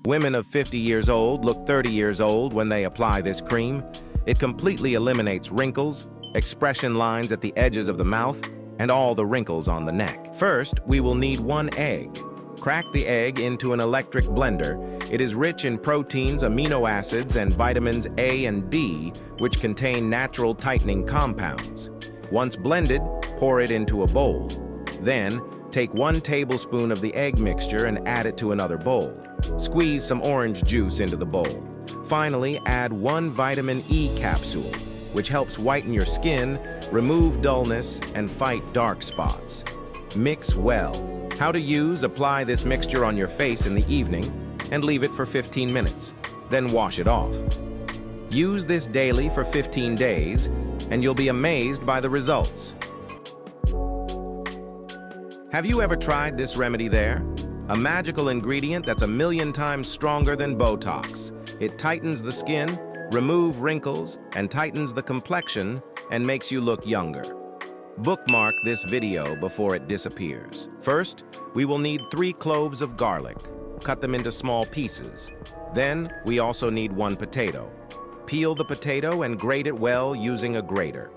Women of 50 years old look 30 years old when they apply this cream. It completely eliminates wrinkles, expression lines at the edges of the mouth, and all the wrinkles on the neck. First, we will need 1 egg. Crack the egg into an electric blender. It is rich in proteins, amino acids, and vitamins A and D, which contain natural tightening compounds. Once blended, pour it into a bowl. Then, take 1 tablespoon of the egg mixture and add it to another bowl. Squeeze some orange juice into the bowl. Finally, add 1 vitamin E capsule, which helps whiten your skin, remove dullness, and fight dark spots. Mix well. How to use: apply this mixture on your face in the evening and leave it for 15 minutes. Then wash it off. Use this daily for 15 days, and you'll be amazed by the results. Have you ever tried this remedy there? A magical ingredient that's 1,000,000 times stronger than Botox. It tightens the skin, removes wrinkles, and tightens the complexion, and makes you look younger. Bookmark this video before it disappears. First, we will need 3 cloves of garlic. Cut them into small pieces. Then, we also need 1 potato. Peel the potato and grate it well using a grater.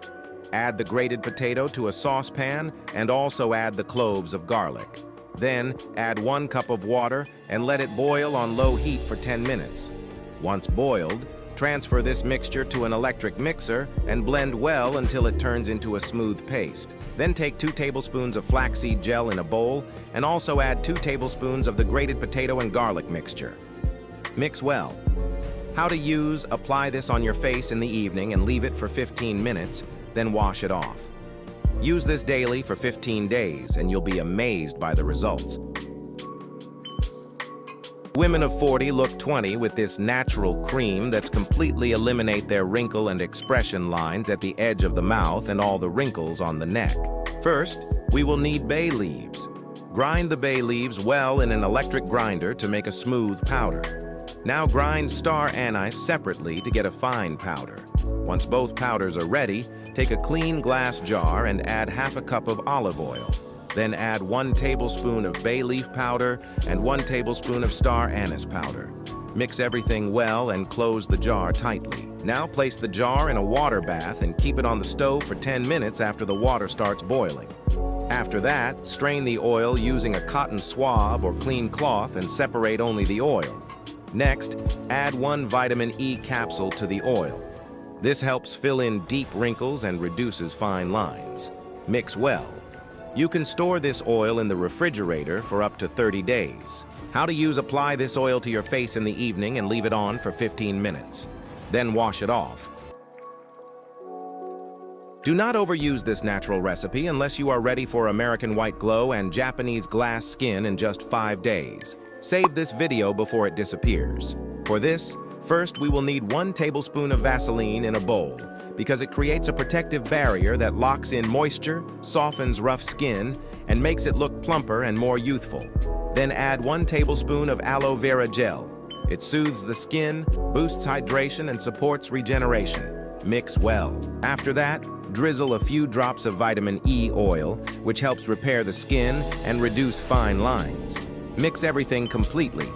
Add the grated potato to a saucepan and also add the cloves of garlic. Then, add 1 cup of water and let it boil on low heat for 10 minutes. Once boiled, transfer this mixture to an electric mixer and blend well until it turns into a smooth paste. Then take 2 tablespoons of flaxseed gel in a bowl and also add 2 tablespoons of the grated potato and garlic mixture. Mix well. How to use: apply this on your face in the evening and leave it for 15 minutes, then wash it off. Use this daily for 15 days and you'll be amazed by the results. Women of 40 look 20 with this natural cream that's completely eliminate their wrinkle and expression lines at the edge of the mouth and all the wrinkles on the neck. First, we will need bay leaves. Grind the bay leaves well in an electric grinder to make a smooth powder. Now grind star anise separately to get a fine powder. Once both powders are ready, take a clean glass jar and add half a cup of olive oil. Then add 1 tablespoon of bay leaf powder and 1 tablespoon of star anise powder. Mix everything well and close the jar tightly. Now place the jar in a water bath and keep it on the stove for 10 minutes after the water starts boiling. After that, strain the oil using a cotton swab or clean cloth and separate only the oil. Next, add 1 vitamin E capsule to the oil. This helps fill in deep wrinkles and reduces fine lines. Mix well. You can store this oil in the refrigerator for up to 30 days. How to use: apply this oil to your face in the evening and leave it on for 15 minutes. Then wash it off. Do not overuse this natural recipe unless you are ready for American white glow and Japanese glass skin in just 5 days. Save this video before it disappears. For this, first we will need 1 tablespoon of Vaseline in a bowl, because it creates a protective barrier that locks in moisture, softens rough skin, and makes it look plumper and more youthful. Then add 1 tablespoon of aloe vera gel. It soothes the skin, boosts hydration, and supports regeneration. Mix well. After that, drizzle a few drops of vitamin E oil, which helps repair the skin and reduce fine lines. Mix everything completely.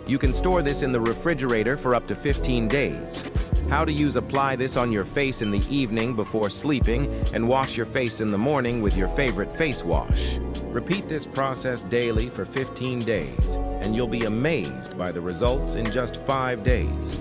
You can store this in the refrigerator for up to 15 days. How to use: apply this on your face in the evening before sleeping and wash your face in the morning with your favorite face wash. Repeat this process daily for 15 days and you'll be amazed by the results in just 5 days.